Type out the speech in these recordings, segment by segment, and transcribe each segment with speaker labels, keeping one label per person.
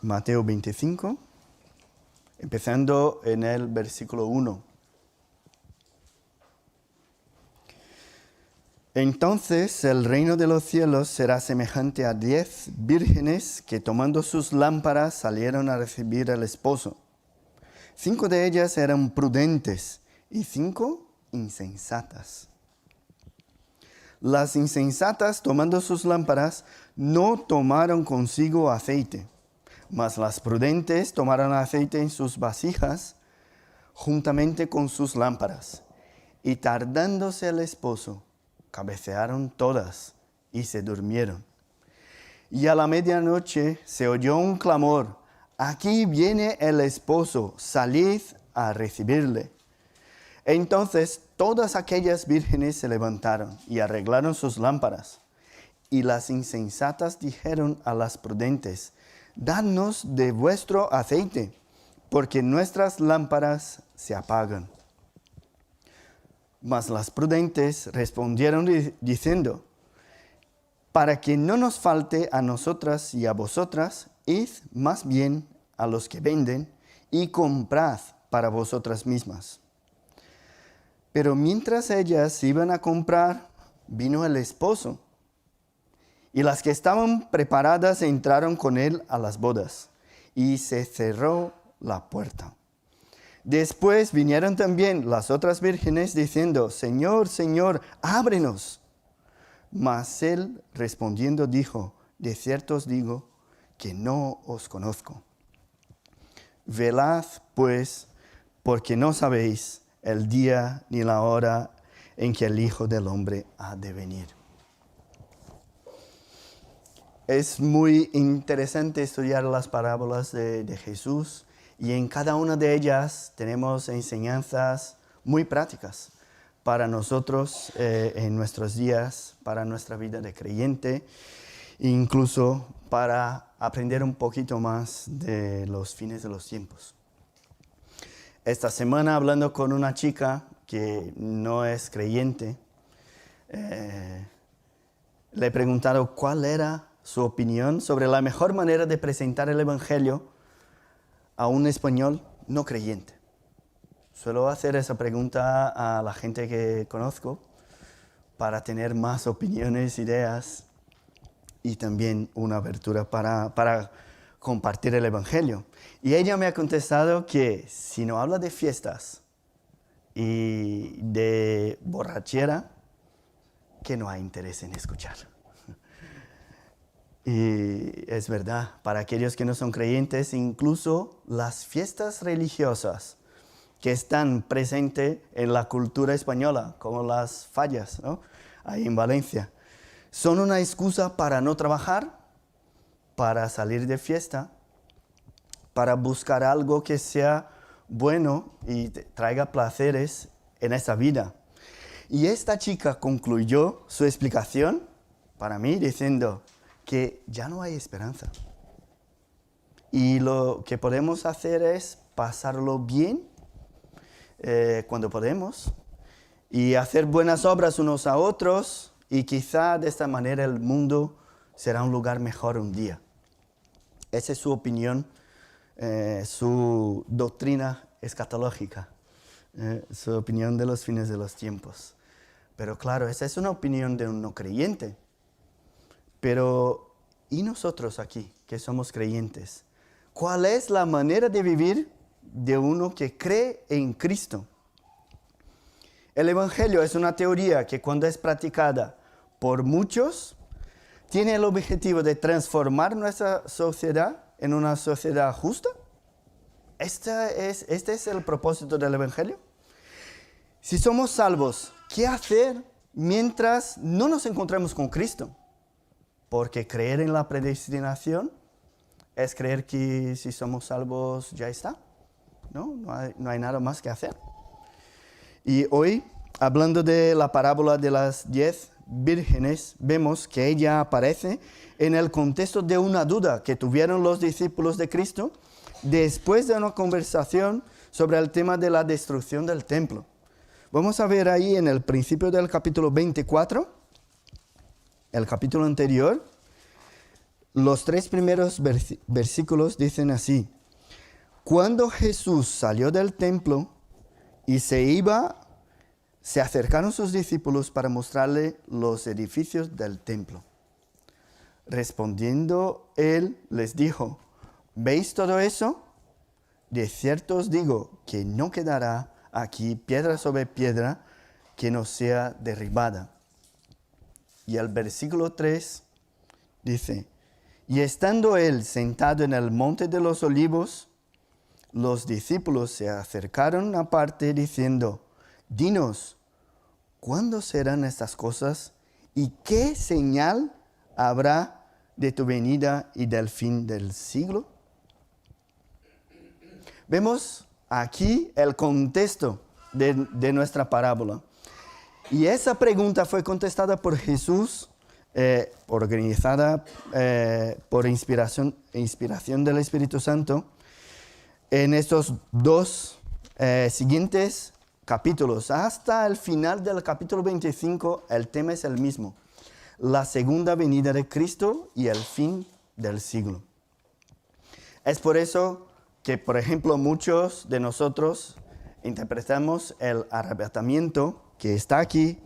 Speaker 1: Mateo 25, empezando en el versículo 1. Entonces el reino de los cielos será semejante a 10 vírgenes que tomando sus lámparas salieron a recibir al esposo. 5 de ellas eran prudentes y 5 insensatas. Las insensatas, tomando sus lámparas, no tomaron consigo aceite, mas las prudentes tomaron aceite en sus vasijas juntamente con sus lámparas. Y tardándose el esposo, cabecearon todas y se durmieron. Y a la medianoche se oyó un clamor: «Aquí viene el esposo, salid a recibirle». Entonces todas aquellas vírgenes se levantaron y arreglaron sus lámparas. Y las insensatas dijeron a las prudentes: «Dadnos de vuestro aceite, porque nuestras lámparas se apagan». Mas las prudentes respondieron diciendo: «Para que no nos falte a nosotras y a vosotras, id más bien a los que venden y comprad para vosotras mismas». Pero mientras ellas iban a comprar, vino el esposo. Y las que estaban preparadas entraron con él a las bodas, y se cerró la puerta. Después vinieron también las otras vírgenes diciendo: «Señor, Señor, ábrenos». Mas él respondiendo dijo: «De cierto os digo que no os conozco. Velad pues, porque no sabéis el día ni la hora en que el Hijo del Hombre ha de venir». Es muy interesante estudiar las parábolas de Jesús. Y en cada una de ellas tenemos enseñanzas muy prácticas para nosotros en nuestros días, para nuestra vida de creyente, e incluso para aprender un poquito más de los fines de los tiempos. Esta semana, hablando con una chica que no es creyente, le he preguntado cuál era su opinión sobre la mejor manera de presentar el Evangelio a un español no creyente. Suelo hacer esa pregunta a la gente que conozco para tener más opiniones, ideas y también una abertura para compartir el Evangelio. Y ella me ha contestado que si no habla de fiestas y de borrachera, que no hay interés en escuchar. Y es verdad, para aquellos que no son creyentes, incluso las fiestas religiosas que están presentes en la cultura española, como las fallas, ¿no?, ahí en Valencia, son una excusa para no trabajar, para salir de fiesta, para buscar algo que sea bueno y traiga placeres en esa vida. Y esta chica concluyó su explicación para mí diciendo que ya no hay esperanza. Y lo que podemos hacer es pasarlo bien cuando podemos y hacer buenas obras unos a otros, y quizá de esta manera el mundo será un lugar mejor un día. Esa es su opinión, su doctrina escatológica, su opinión de los fines de los tiempos. Pero claro, esa es una opinión de un no creyente. Pero, ¿y nosotros aquí, que somos creyentes? ¿Cuál es la manera de vivir de uno que cree en Cristo? El Evangelio es una teoría que, cuando es practicada por muchos, tiene el objetivo de transformar nuestra sociedad en una sociedad justa. ¿Este es el propósito del Evangelio? Si somos salvos, ¿qué hacer mientras no nos encontremos con Cristo? Porque creer en la predestinación es creer que si somos salvos ya está. No hay nada más que hacer. Y hoy, hablando de la parábola de las 10 vírgenes, vemos que ella aparece en el contexto de una duda que tuvieron los discípulos de Cristo después de una conversación sobre el tema de la destrucción del templo. Vamos a ver ahí en el principio del capítulo 24, el capítulo anterior, Los 3 primeros versículos dicen así: cuando Jesús salió del templo y se iba, se acercaron sus discípulos para mostrarle los edificios del templo. Respondiendo él, les dijo: ¿veis todo eso? De cierto os digo que no quedará aquí piedra sobre piedra que no sea derribada. Y el versículo 3 dice: y estando él sentado en el monte de los olivos, los discípulos se acercaron aparte diciendo: dinos, ¿cuándo serán estas cosas? ¿Y qué señal habrá de tu venida y del fin del siglo? Vemos aquí el contexto de nuestra parábola. Y esa pregunta fue contestada por Jesús, organizada por inspiración del Espíritu Santo, en estos 2 siguientes capítulos. Hasta el final del capítulo 25, el tema es el mismo: la segunda venida de Cristo y el fin del siglo. Es por eso que, por ejemplo, muchos de nosotros interpretamos el arrebatamiento que está aquí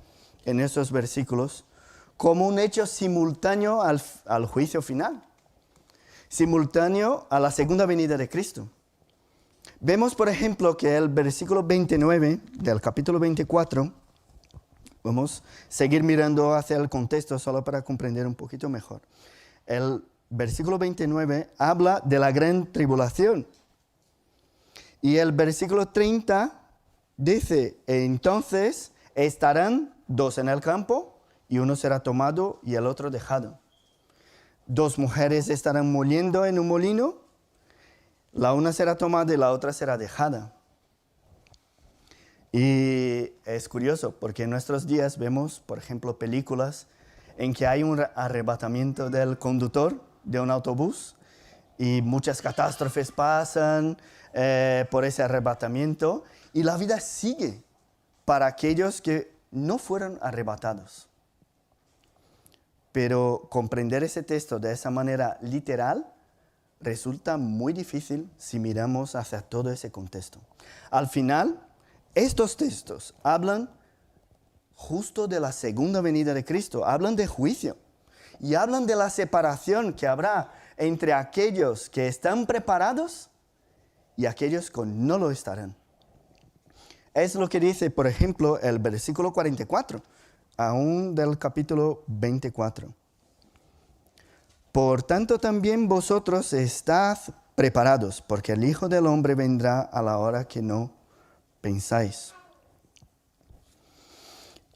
Speaker 1: en esos versículos como un hecho simultáneo al juicio final, simultáneo a la segunda venida de Cristo. Vemos, por ejemplo, que el versículo 29 del capítulo 24, vamos a seguir mirando hacia el contexto solo para comprender un poquito mejor. El versículo 29 habla de la gran tribulación. Y el versículo 30 dice: entonces estarán 2 en el campo, y uno será tomado y el otro dejado. 2 mujeres estarán moliendo en un molino, la una será tomada y la otra será dejada. Y es curioso porque en nuestros días vemos, por ejemplo, películas en que hay un arrebatamiento del conductor de un autobús y muchas catástrofes pasan por ese arrebatamiento, y la vida sigue para aquellos que no fueron arrebatados. Pero comprender ese texto de esa manera literal resulta muy difícil si miramos hacia todo ese contexto. Al final, estos textos hablan justo de la segunda venida de Cristo, hablan de juicio y hablan de la separación que habrá entre aquellos que están preparados y aquellos que no lo estarán. Es lo que dice, por ejemplo, el versículo 44, aún del capítulo 24. Por tanto, también vosotros estad preparados, porque el Hijo del Hombre vendrá a la hora que no pensáis.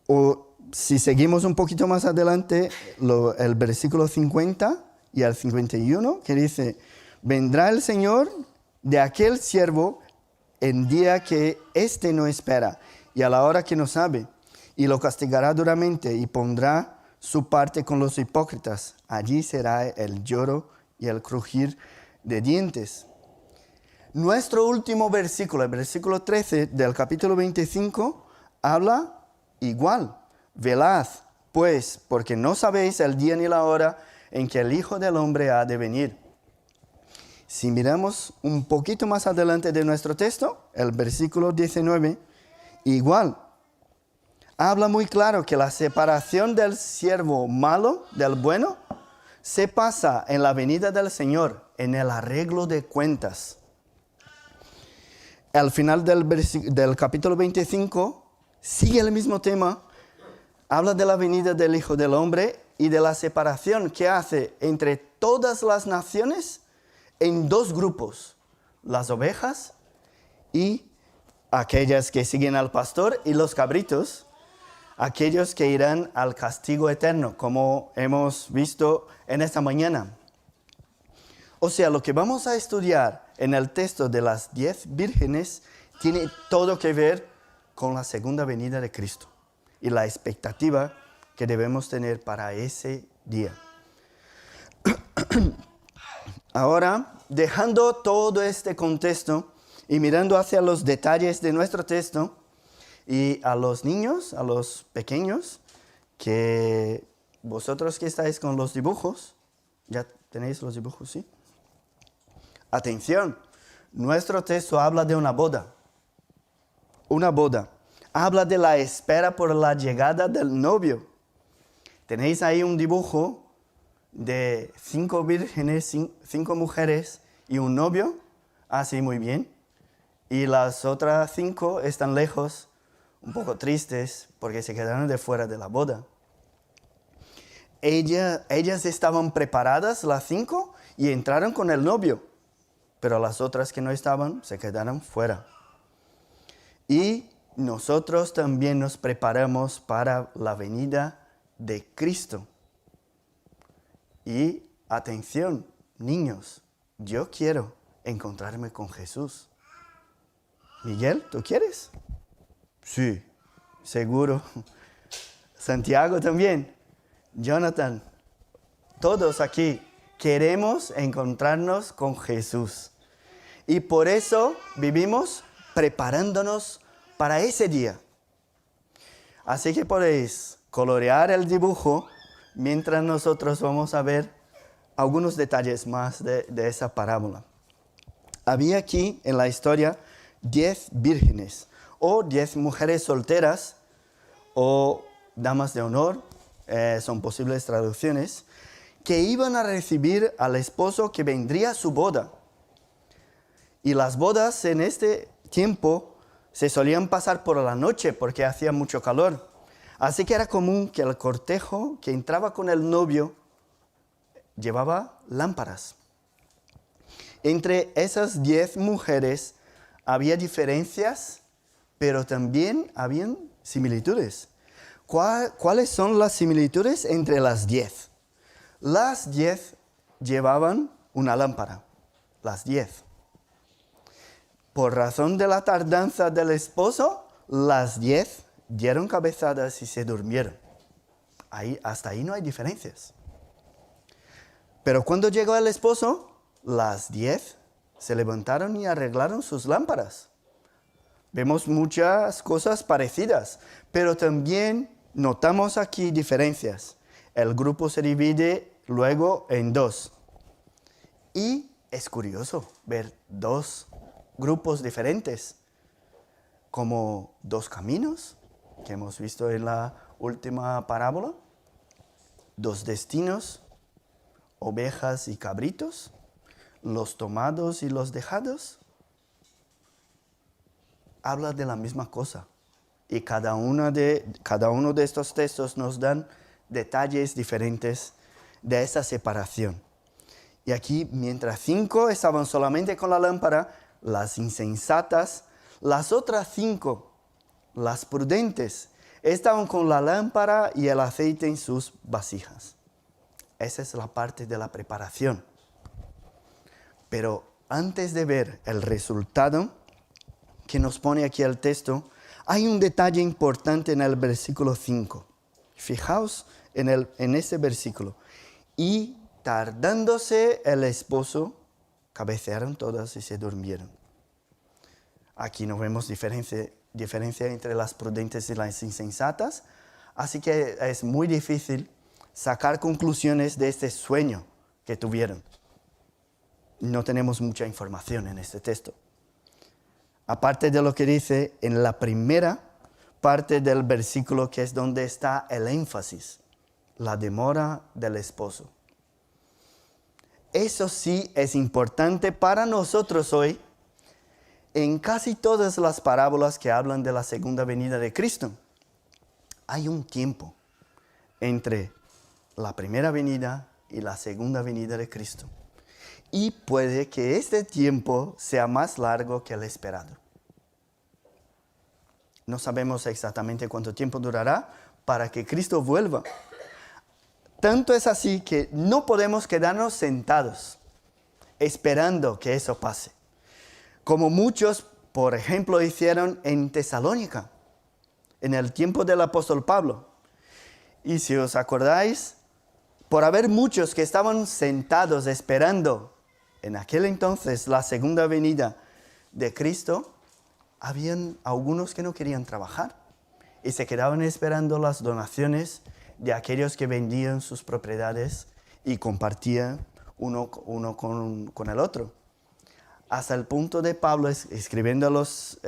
Speaker 1: O si seguimos un poquito más adelante, el versículo 50 y el 51, que dice: vendrá el Señor de aquel siervo en día que éste no espera y a la hora que no sabe, y lo castigará duramente y pondrá su parte con los hipócritas. Allí será el lloro y el crujir de dientes. Nuestro último versículo, el versículo 13 del capítulo 25, habla igual. Velad, pues, porque no sabéis el día ni la hora en que el Hijo del Hombre ha de venir. Si miramos un poquito más adelante de nuestro texto, el versículo 19, igual. Habla muy claro que la separación del siervo malo del bueno se pasa en la venida del Señor, en el arreglo de cuentas. Al final del capítulo 25 sigue el mismo tema. Habla de la venida del Hijo del Hombre y de la separación que hace entre todas las naciones en 2 grupos: las ovejas y aquellas que siguen al pastor, y los cabritos, aquellos que irán al castigo eterno, como hemos visto en esta mañana. O sea, lo que vamos a estudiar en el texto de las 10 vírgenes tiene todo que ver con la segunda venida de Cristo y la expectativa que debemos tener para ese día. Ahora, dejando todo este contexto y mirando hacia los detalles de nuestro texto, y a los niños, a los pequeños, que vosotros que estáis con los dibujos, ya ¿Tenéis los dibujos? Sí. Atención, nuestro texto habla de una boda. Una boda. Habla de la espera por la llegada del novio. Tenéis ahí un dibujo de 5 vírgenes, 5 mujeres y un novio. Así, muy bien. Y las otras 5 están lejos, un poco tristes, porque se quedaron de fuera de la boda. Ellas estaban preparadas, las 5, y entraron con el novio. Pero las otras que no estaban, se quedaron fuera. Y nosotros también nos preparamos para la venida de Cristo. Y atención, niños, yo quiero encontrarme con Jesús. Miguel, ¿tú quieres? Sí, seguro. Santiago también. Jonathan, todos aquí queremos encontrarnos con Jesús. Y por eso vivimos preparándonos para ese día. Así que podéis colorear el dibujo mientras nosotros vamos a ver algunos detalles más de esa parábola. Había aquí en la historia 10 vírgenes o 10 mujeres solteras o damas de honor, son posibles traducciones, que iban a recibir al esposo que vendría a su boda. Y las bodas en este tiempo se solían pasar por la noche porque hacía mucho calor. Así que era común que el cortejo que entraba con el novio llevaba lámparas. Entre esas 10 mujeres había diferencias, pero también habían similitudes. ¿Cuáles son las similitudes entre las 10? Las 10 llevaban una lámpara, las 10. Por razón de la tardanza del esposo, las 10 dieron cabezadas y se durmieron. Hasta ahí no hay diferencias. Pero cuando llegó el esposo, las 10 se levantaron y arreglaron sus lámparas. Vemos muchas cosas parecidas, pero también notamos aquí diferencias. El grupo se divide luego en 2. Y es curioso ver 2 grupos diferentes, como 2 caminos, que hemos visto en la última parábola, 2 destinos, ovejas y cabritos, los tomados y los dejados. Habla de la misma cosa. Y cada uno de estos textos nos dan detalles diferentes de esa separación. Y aquí, mientras 5 estaban solamente con la lámpara, las insensatas, las otras 5, las prudentes, estaban con la lámpara y el aceite en sus vasijas. Esa es la parte de la preparación. Pero antes de ver el resultado que nos pone aquí el texto, hay un detalle importante en el versículo 5. Fijaos en ese versículo. Y tardándose el esposo, cabecearon todas y se durmieron. Aquí no vemos diferencia entre las prudentes y las insensatas, así que es muy difícil sacar conclusiones de este sueño que tuvieron. No tenemos mucha información en este texto. Aparte de lo que dice en la primera parte del versículo, que es donde está el énfasis, la demora del esposo. Eso sí es importante para nosotros hoy en casi todas las parábolas que hablan de la segunda venida de Cristo. Hay un tiempo entre la primera venida y la segunda venida de Cristo. Y puede que este tiempo sea más largo que el esperado. No sabemos exactamente cuánto tiempo durará para que Cristo vuelva. Tanto es así que no podemos quedarnos sentados esperando que eso pase. Como muchos, por ejemplo, hicieron en Tesalónica, en el tiempo del apóstol Pablo. Y si os acordáis, por haber muchos que estaban sentados esperando en aquel entonces la segunda venida de Cristo, habían algunos que no querían trabajar y se quedaban esperando las donaciones de aquellos que vendían sus propiedades y compartían uno con el otro. Hasta el punto de Pablo escribiendo a los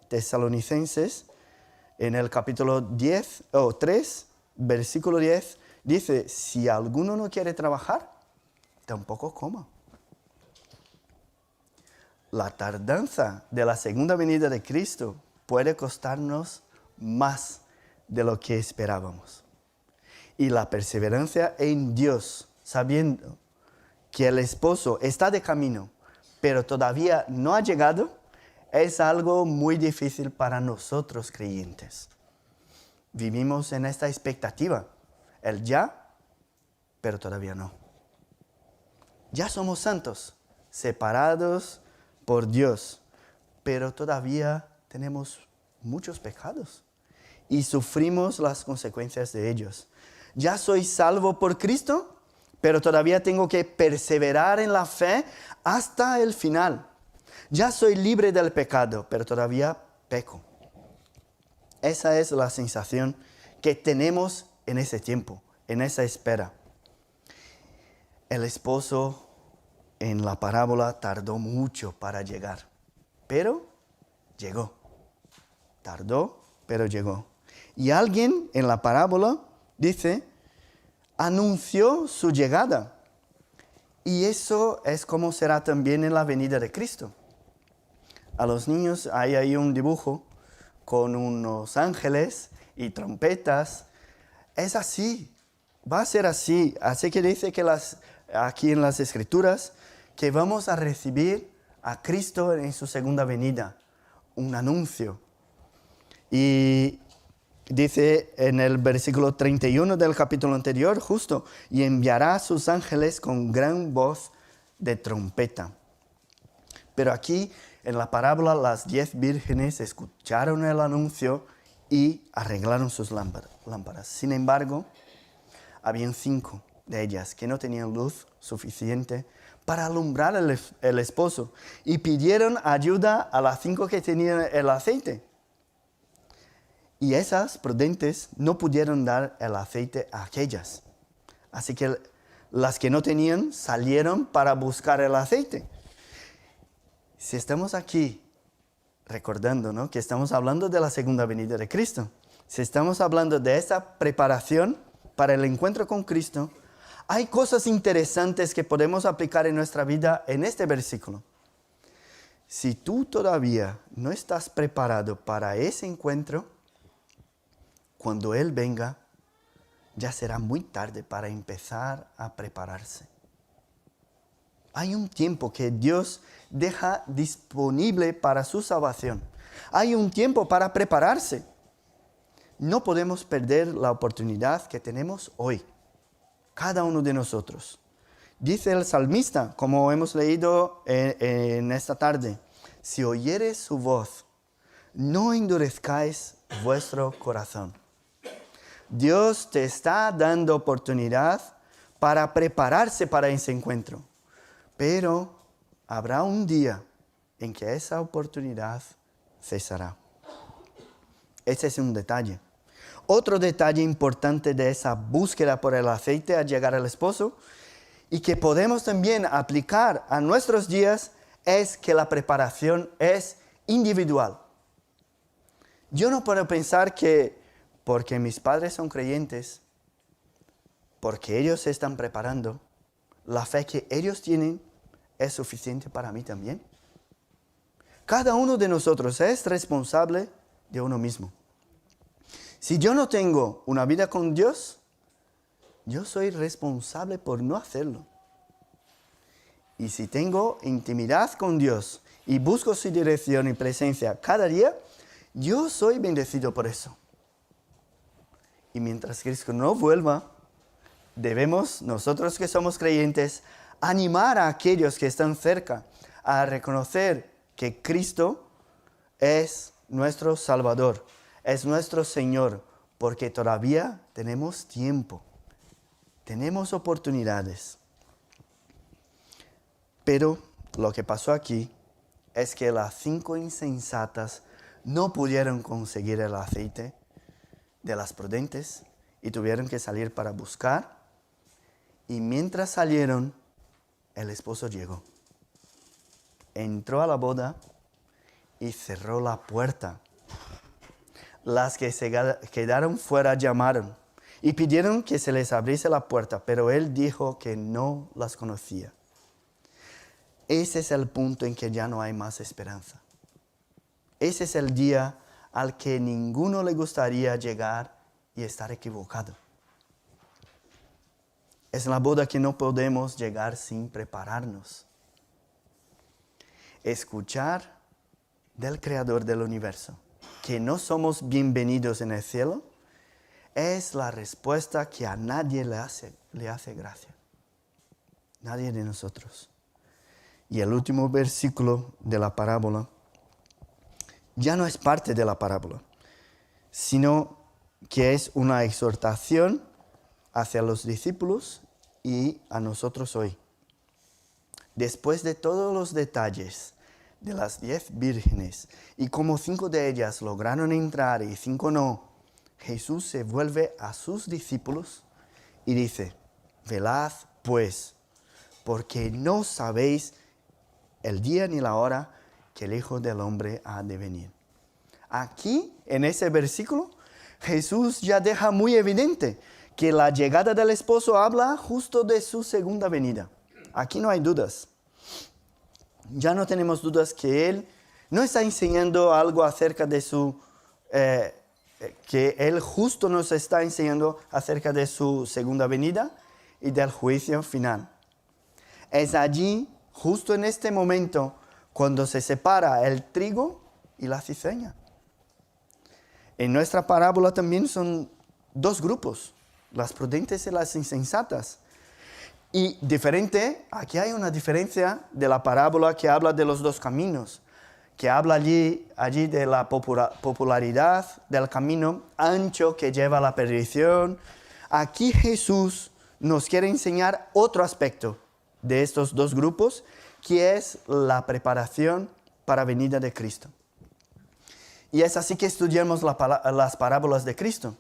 Speaker 1: tesalonicenses, en el capítulo 3, versículo 10, dice, si alguno no quiere trabajar, tampoco coma. La tardanza de la segunda venida de Cristo puede costarnos más de lo que esperábamos. Y la perseverancia en Dios, sabiendo que el esposo está de camino, pero todavía no ha llegado, es algo muy difícil para nosotros creyentes. Vivimos en esta expectativa, el ya, pero todavía no. Ya somos santos, separados por Dios, pero todavía tenemos muchos pecados y sufrimos las consecuencias de ellos. Ya soy salvo por Cristo, pero todavía tengo que perseverar en la fe hasta el final. Ya soy libre del pecado, pero todavía peco. Esa es la sensación que tenemos en ese tiempo, en esa espera. El esposo en la parábola tardó mucho para llegar, pero llegó. Tardó, pero llegó. Y alguien en la parábola dice, anunció su llegada. Y eso es como será también en la venida de Cristo. A los niños hay ahí un dibujo con unos ángeles y trompetas. Es así, va a ser así. Así que dice que aquí en las Escrituras que vamos a recibir a Cristo en su segunda venida, un anuncio. Y dice en el versículo 31 del capítulo anterior, justo, y enviará a sus ángeles con gran voz de trompeta. Pero aquí, en la parábola, las 10 vírgenes escucharon el anuncio y arreglaron sus lámparas. Sin embargo, habían 5 de ellas que no tenían luz suficiente para alumbrar el esposo y pidieron ayuda a las 5 que tenían el aceite. Y esas prudentes no pudieron dar el aceite a aquellas. Así que las que no tenían salieron para buscar el aceite. Si estamos aquí recordando, ¿no?, que estamos hablando de la segunda venida de Cristo, si estamos hablando de esa preparación para el encuentro con Cristo, hay cosas interesantes que podemos aplicar en nuestra vida en este versículo. Si tú todavía no estás preparado para ese encuentro, cuando Él venga, ya será muy tarde para empezar a prepararse. Hay un tiempo que Dios deja disponible para su salvación. Hay un tiempo para prepararse. No podemos perder la oportunidad que tenemos hoy, cada uno de nosotros. Dice el salmista, como hemos leído en esta tarde, si oyeres su voz, no endurezcáis vuestro corazón. Dios te está dando oportunidad para prepararse para ese encuentro. Pero habrá un día en que esa oportunidad cesará. Ese es un detalle. Otro detalle importante de esa búsqueda por el aceite al llegar al esposo y que podemos también aplicar a nuestros días es que la preparación es individual. Yo no puedo pensar que porque mis padres son creyentes, porque ellos se están preparando, la fe que ellos tienen es suficiente para mí también. Cada uno de nosotros es responsable de uno mismo. Si yo no tengo una vida con Dios, yo soy responsable por no hacerlo. Y si tengo intimidad con Dios y busco su dirección y presencia cada día, yo soy bendecido por eso. Y mientras Cristo no vuelva, debemos, nosotros que somos creyentes, animar a aquellos que están cerca a reconocer que Cristo es nuestro Salvador, es nuestro Señor, porque todavía tenemos tiempo, tenemos oportunidades. Pero lo que pasó aquí es que las 5 insensatas no pudieron conseguir el aceite de las prudentes y tuvieron que salir para buscar. Y mientras salieron, el esposo llegó. Entró a la boda y cerró la puerta. Las que se quedaron fuera llamaron y pidieron que se les abriese la puerta, pero él dijo que no las conocía. Ese es el punto en que ya no hay más esperanza. Ese es el día al que ninguno le gustaría llegar y estar equivocado. Es la boda que no podemos llegar sin prepararnos. Escuchar del Creador del universo que no somos bienvenidos en el cielo es la respuesta que a nadie le hace gracia. Nadie de nosotros. Y el último versículo de la parábola ya no es parte de la parábola, sino que es una exhortación hacia los discípulos y a nosotros hoy. Después de todos los detalles de las 10 vírgenes y como 5 de ellas lograron entrar y 5 no, Jesús se vuelve a sus discípulos y dice: velad pues, porque no sabéis el día ni la hora que el Hijo del Hombre ha de venir. Aquí, en ese versículo, Jesús ya deja muy evidente que la llegada del esposo habla justo de su segunda venida. Aquí no hay dudas. Ya no tenemos dudas que Él no está enseñando algo acerca de que Él justo nos está enseñando acerca de su segunda venida y del juicio final. Es allí, justo en este momento, cuando se separa el trigo y la cizaña. En nuestra parábola también son 2 grupos, las prudentes y las insensatas. Y diferente, aquí hay una diferencia de la parábola que habla de los 2 caminos, que habla allí de la popularidad del camino ancho que lleva a la perdición. Aquí Jesús nos quiere enseñar otro aspecto de estos 2 grupos, que es la preparación para la venida de Cristo. Y es así que estudiamos las parábolas de Cristo.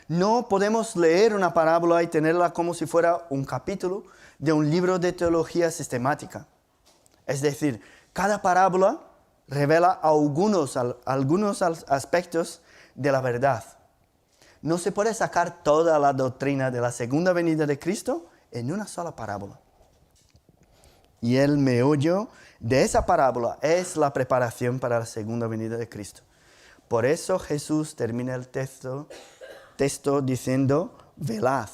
Speaker 1: No podemos leer una parábola y tenerla como si fuera un capítulo de un libro de teología sistemática. Es decir, cada parábola revela algunos aspectos de la verdad. No se puede sacar toda la doctrina de la segunda venida de Cristo en una sola parábola. Y el meollo de esa parábola es la preparación para la segunda venida de Cristo. Por eso Jesús termina el texto diciendo: velad,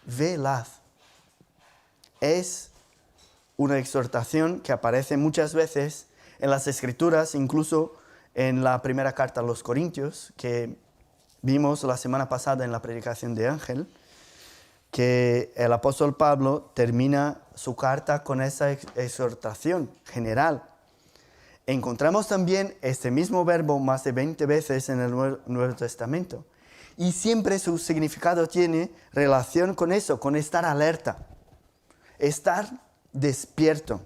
Speaker 1: velad. Es una exhortación que aparece muchas veces en las Escrituras, incluso en la primera carta a los Corintios, que vimos la semana pasada en la predicación de Ángel, que el apóstol Pablo termina su carta con esa exhortación general. Encontramos también este mismo verbo más de 20 veces en el Nuevo Testamento. Y siempre su significado tiene relación con eso, con estar alerta, estar despierto.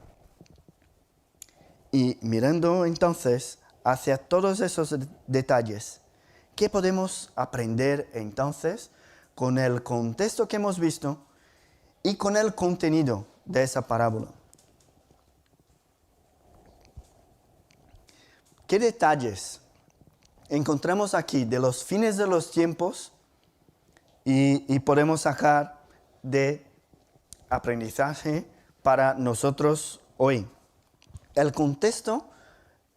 Speaker 1: Y mirando entonces hacia todos esos detalles, ¿qué podemos aprender entonces con el contexto que hemos visto y con el contenido de esa parábola? ¿Qué detalles encontramos aquí de los fines de los tiempos y podemos sacar de aprendizaje para nosotros hoy? El contexto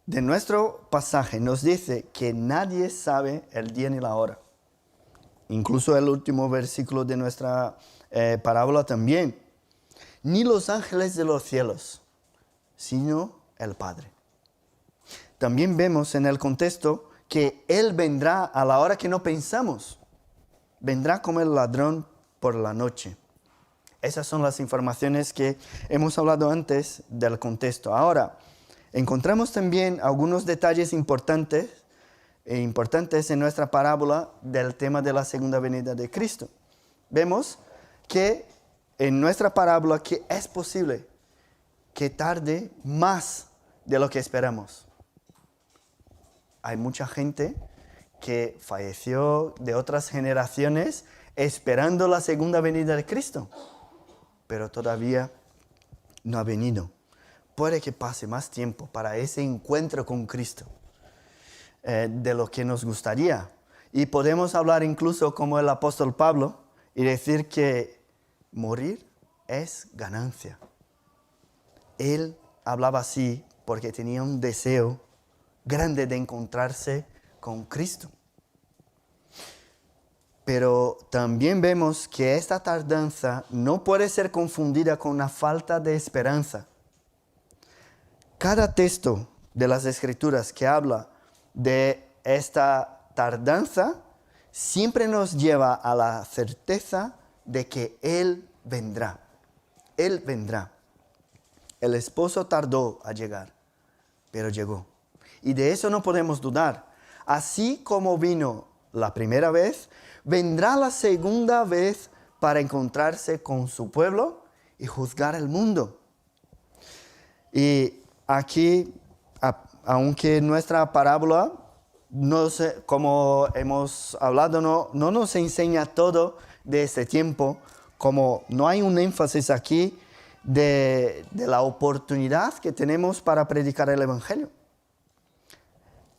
Speaker 1: de nuestro pasaje nos dice que nadie sabe el día ni la hora. Incluso el último versículo de nuestra parábola también. Ni los ángeles de los cielos, sino el Padre. También vemos en el contexto que Él vendrá a la hora que no pensamos. Vendrá como el ladrón por la noche. Esas son las informaciones que hemos hablado antes del contexto. Ahora, encontramos también algunos detalles importantes en nuestra parábola del tema de la segunda venida de Cristo. Vemos que en nuestra parábola que es posible que tarde más de lo que esperamos. Hay mucha gente que falleció de otras generaciones esperando la segunda venida de Cristo, pero todavía no ha venido. Puede que pase más tiempo para ese encuentro con Cristo de lo que nos gustaría. Y podemos hablar incluso como el apóstol Pablo y decir que morir es ganancia. Él hablaba así porque tenía un deseo grande de encontrarse con Cristo. Pero también vemos que esta tardanza no puede ser confundida con una falta de esperanza. Cada texto de las Escrituras que habla de esta tardanza siempre nos lleva a la certeza de que Él vendrá. Él vendrá. El esposo tardó a llegar, pero llegó. Y de eso no podemos dudar. Así como vino la primera vez, vendrá la segunda vez para encontrarse con su pueblo y juzgar el mundo. Y aquí, aunque nuestra parábola, como hemos hablado, no nos enseña todo de este tiempo, como no hay un énfasis aquí de la oportunidad que tenemos para predicar el Evangelio.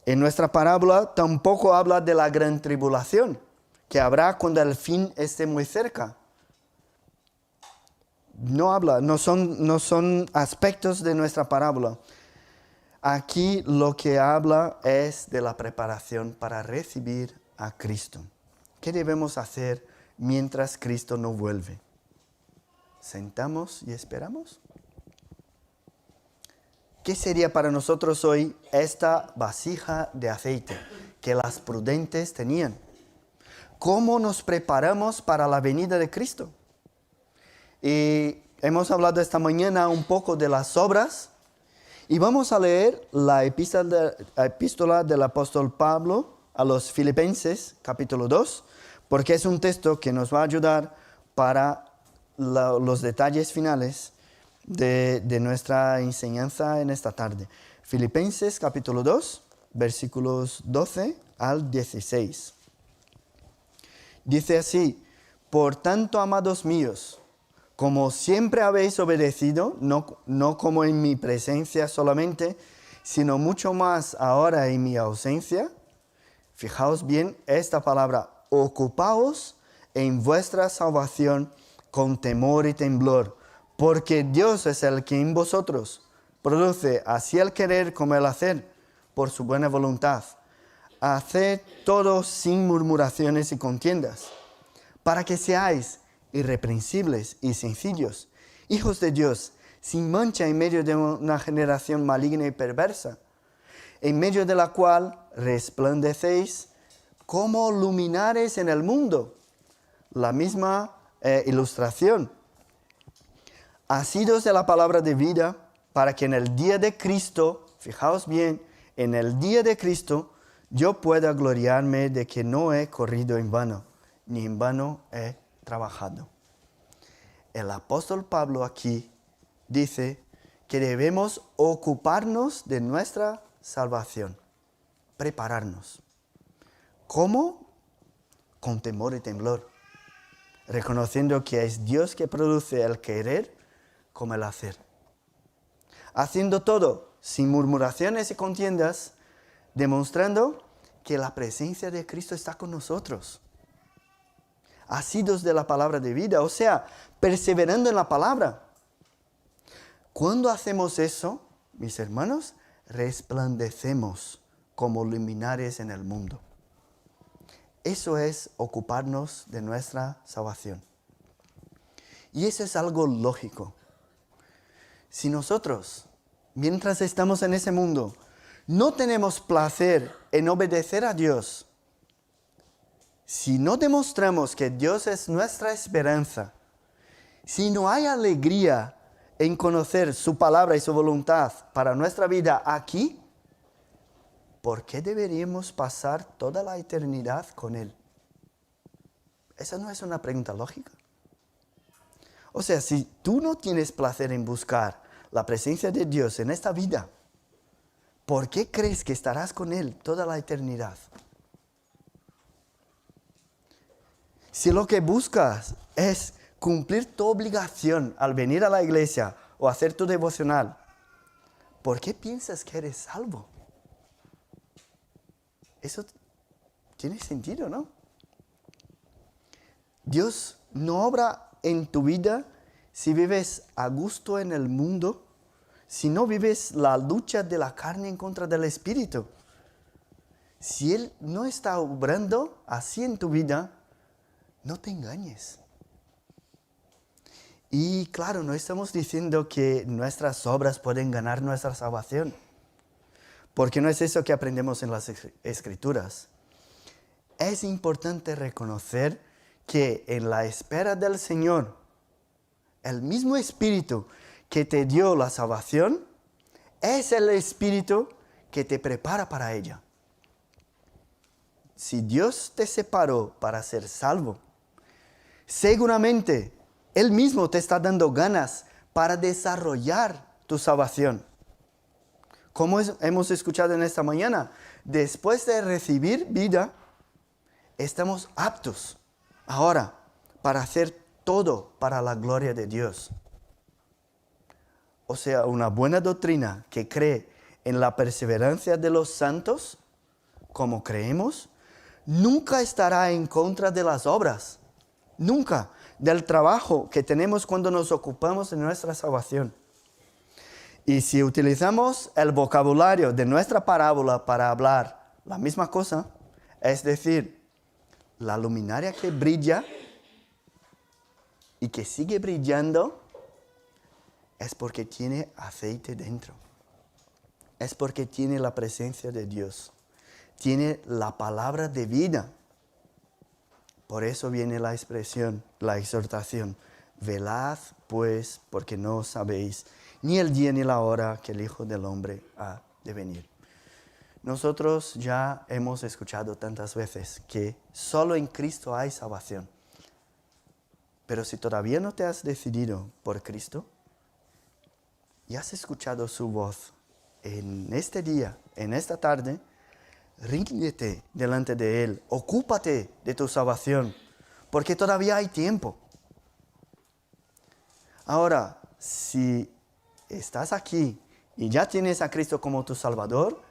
Speaker 1: En nuestra parábola tampoco habla de la gran tribulación que habrá cuando el fin esté muy cerca. No son aspectos de nuestra parábola. Aquí lo que habla es de la preparación para recibir a Cristo. ¿Qué debemos hacer mientras Cristo no vuelve? ¿Sentamos y esperamos? ¿Qué sería para nosotros hoy esta vasija de aceite que las prudentes tenían? ¿Cómo nos preparamos para la venida de Cristo? Y hemos hablado esta mañana un poco de las obras y vamos a leer la epístola del apóstol Pablo a los Filipenses, capítulo 2, porque es un texto que nos va a ayudar para los detalles finales de nuestra enseñanza en esta tarde. Filipenses capítulo 2, versículos 12 al 16. Dice así: por tanto, amados míos, como siempre habéis obedecido, no como en mi presencia solamente, sino mucho más ahora en mi ausencia, fijaos bien esta palabra, ocupaos en vuestra salvación con temor y temblor, porque Dios es el que en vosotros produce así el querer como el hacer, por su buena voluntad. Haced todo sin murmuraciones y contiendas, para que seáis irreprensibles y sencillos, hijos de Dios, sin mancha en medio de una generación maligna y perversa, en medio de la cual resplandecéis como luminares en el mundo. La misma ilustración. Asidos de la palabra de vida, para que en el día de Cristo, fijaos bien, en el día de Cristo, yo pueda gloriarme de que no he corrido en vano, ni en vano he trabajado. El apóstol Pablo aquí dice que debemos ocuparnos de nuestra salvación, prepararnos. ¿Cómo? Con temor y temblor, reconociendo que es Dios que produce el querer como el hacer. Haciendo todo sin murmuraciones y contiendas, demostrando que la presencia de Cristo está con nosotros. Asidos de la palabra de vida, o sea, perseverando en la palabra. Cuando hacemos eso, mis hermanos, resplandecemos como luminares en el mundo. Eso es ocuparnos de nuestra salvación. Y eso es algo lógico. Si nosotros, mientras estamos en ese mundo, no tenemos placer en obedecer a Dios, si no demostramos que Dios es nuestra esperanza, si no hay alegría en conocer su palabra y su voluntad para nuestra vida aquí, ¿por qué deberíamos pasar toda la eternidad con Él? Esa no es una pregunta lógica. O sea, si tú no tienes placer en buscar la presencia de Dios en esta vida, ¿por qué crees que estarás con Él toda la eternidad? Si lo que buscas es cumplir tu obligación al venir a la iglesia o hacer tu devocional, ¿por qué piensas que eres salvo? Eso tiene sentido, ¿no? Dios no obra en tu vida si vives a gusto en el mundo, si no vives la lucha de la carne en contra del espíritu. Si Él no está obrando así en tu vida, no te engañes. Y claro, no estamos diciendo que nuestras obras pueden ganar nuestra salvación, porque no es eso que aprendemos en las Escrituras. Es importante reconocer que en la espera del Señor, el mismo Espíritu que te dio la salvación, es el Espíritu que te prepara para ella. Si Dios te separó para ser salvo, seguramente Él mismo te está dando ganas para desarrollar tu salvación. Como hemos escuchado en esta mañana, después de recibir vida, estamos aptos ahora para hacer todo para la gloria de Dios. O sea, una buena doctrina que cree en la perseverancia de los santos, como creemos, nunca estará en contra de las obras, nunca del trabajo que tenemos cuando nos ocupamos de nuestra salvación. Y si utilizamos el vocabulario de nuestra parábola para hablar la misma cosa, es decir, la luminaria que brilla y que sigue brillando, es porque tiene aceite dentro. Es porque tiene la presencia de Dios. Tiene la palabra de vida. Por eso viene la expresión, la exhortación. Velad, pues, porque no sabéis ni el día ni la hora que el Hijo del Hombre ha de venir. Nosotros ya hemos escuchado tantas veces que solo en Cristo hay salvación. Pero si todavía no te has decidido por Cristo, y has escuchado su voz en este día, en esta tarde, ríndete delante de Él, ocúpate de tu salvación, porque todavía hay tiempo. Ahora, si estás aquí y ya tienes a Cristo como tu Salvador,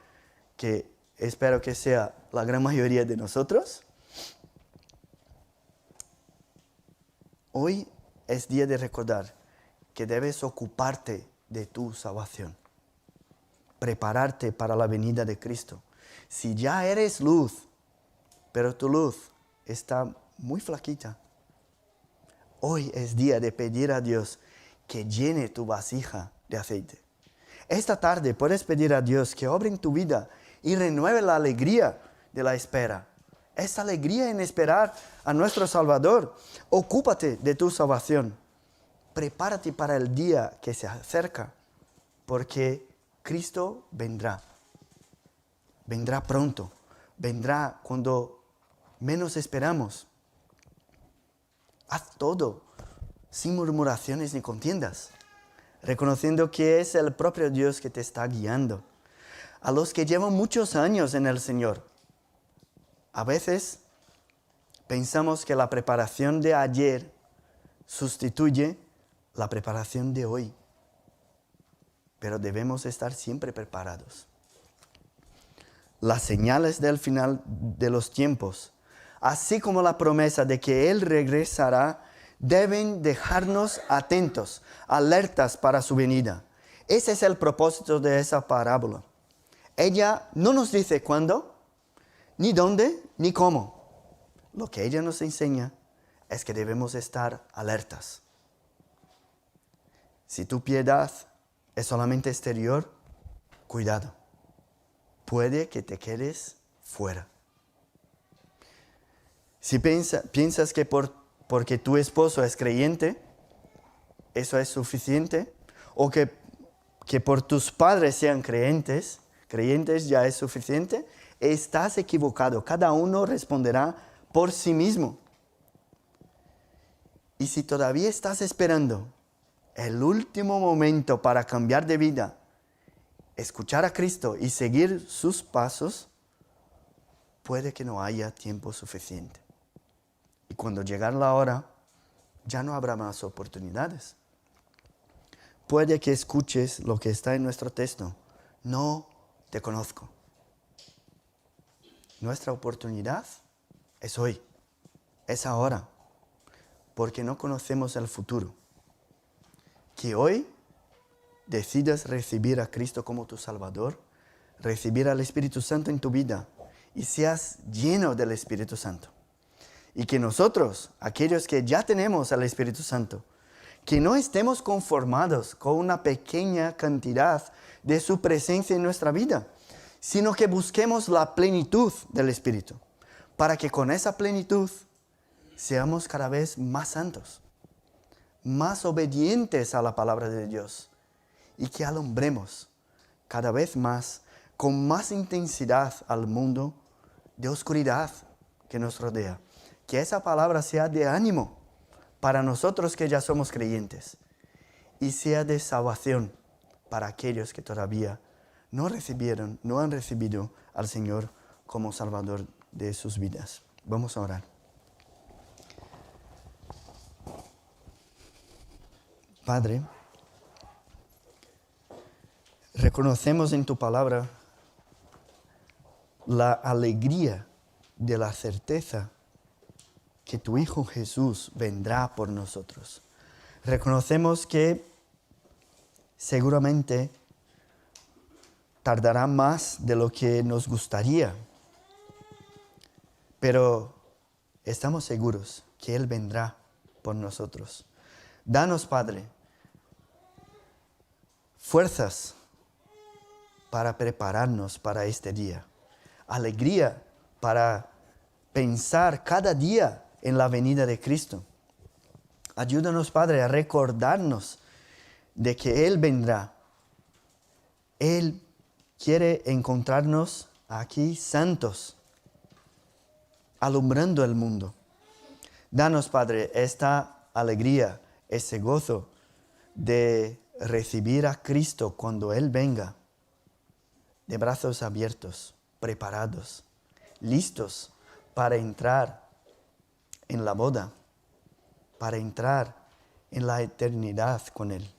Speaker 1: que espero que sea la gran mayoría de nosotros, hoy es día de recordar que debes ocuparte de tu salvación, prepararte para la venida de Cristo. Si ya eres luz, pero tu luz está muy flaquita, hoy es día de pedir a Dios que llene tu vasija de aceite. Esta tarde puedes pedir a Dios que obre en tu vida y renueve la alegría de la espera. Esta alegría en esperar a nuestro Salvador. Ocúpate de tu salvación. Prepárate para el día que se acerca, porque Cristo vendrá. Vendrá pronto. Vendrá cuando menos esperamos. Haz todo sin murmuraciones ni contiendas, reconociendo que es el propio Dios que te está guiando. A los que llevan muchos años en el Señor, a veces pensamos que la preparación de ayer sustituye la preparación de hoy, pero debemos estar siempre preparados. Las señales del final de los tiempos, así como la promesa de que Él regresará, deben dejarnos atentos, alertas para su venida. Ese es el propósito de esa parábola. Ella no nos dice cuándo, ni dónde, ni cómo. Lo que ella nos enseña es que debemos estar alertas. Si tu piedad es solamente exterior, cuidado. Puede que te quedes fuera. Si piensas que porque tu esposo es creyente, eso es suficiente, o que por tus padres sean creyentes ya es suficiente, estás equivocado. Cada uno responderá por sí mismo. Y si todavía estás esperando el último momento para cambiar de vida, escuchar a Cristo y seguir sus pasos, puede que no haya tiempo suficiente. Y cuando llegue la hora, ya no habrá más oportunidades. puede que escuches lo que está en nuestro texto. No te conozco. Nuestra oportunidad es hoy, es ahora, porque no conocemos el futuro. Que hoy decidas recibir a Cristo como tu Salvador, recibir al Espíritu Santo en tu vida y seas lleno del Espíritu Santo. Y que nosotros, aquellos que ya tenemos al Espíritu Santo, que no estemos conformados con una pequeña cantidad de su presencia en nuestra vida, sino que busquemos la plenitud del Espíritu, para que con esa plenitud seamos cada vez más santos, más obedientes a la palabra de Dios, y que alumbremos cada vez más, con más intensidad al mundo de oscuridad que nos rodea. Que esa palabra sea de ánimo para nosotros que ya somos creyentes y sea de salvación para aquellos que todavía no han recibido al Señor como Salvador de sus vidas. Vamos a orar. Padre, reconocemos en tu palabra la alegría de la certeza que tu Hijo Jesús vendrá por nosotros. Reconocemos que seguramente tardará más de lo que nos gustaría, pero estamos seguros que Él vendrá por nosotros. Danos, Padre, fuerzas para prepararnos para este día, alegría para pensar cada día en la venida de Cristo. Ayúdanos, Padre, a recordarnos de que Él vendrá. Él quiere encontrarnos aquí santos, alumbrando el mundo. Danos, Padre, esta alegría, ese gozo de recibir a Cristo cuando Él venga, de brazos abiertos, preparados, listos para entrar en la boda, para entrar en la eternidad con Él.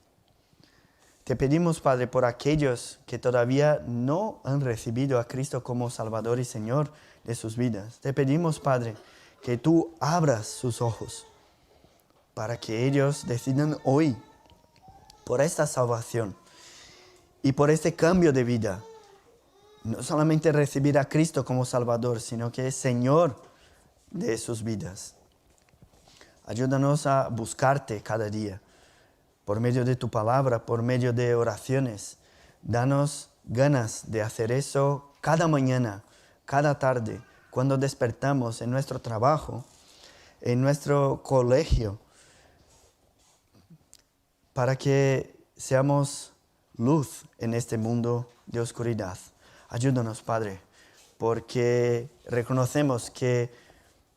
Speaker 1: Te pedimos, Padre, por aquellos que todavía no han recibido a Cristo como Salvador y Señor de sus vidas. Te pedimos, Padre, que tú abras sus ojos para que ellos decidan hoy por esta salvación y por este cambio de vida. No solamente recibir a Cristo como Salvador, sino que es Señor de sus vidas. Ayúdanos a buscarte cada día, por medio de tu palabra, por medio de oraciones. Danos ganas de hacer eso cada mañana, cada tarde, cuando despertamos en nuestro trabajo, en nuestro colegio, para que seamos luz en este mundo de oscuridad. Ayúdanos, Padre, porque reconocemos que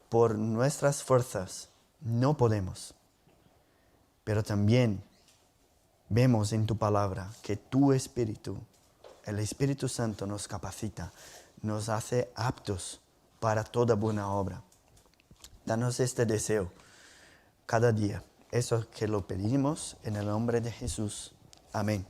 Speaker 1: por nuestras fuerzas no podemos, pero también vemos en tu palabra que tu Espíritu, el Espíritu Santo, nos capacita, nos hace aptos para toda buena obra. Danos este deseo cada día. Eso que lo pedimos en el nombre de Jesús. Amén.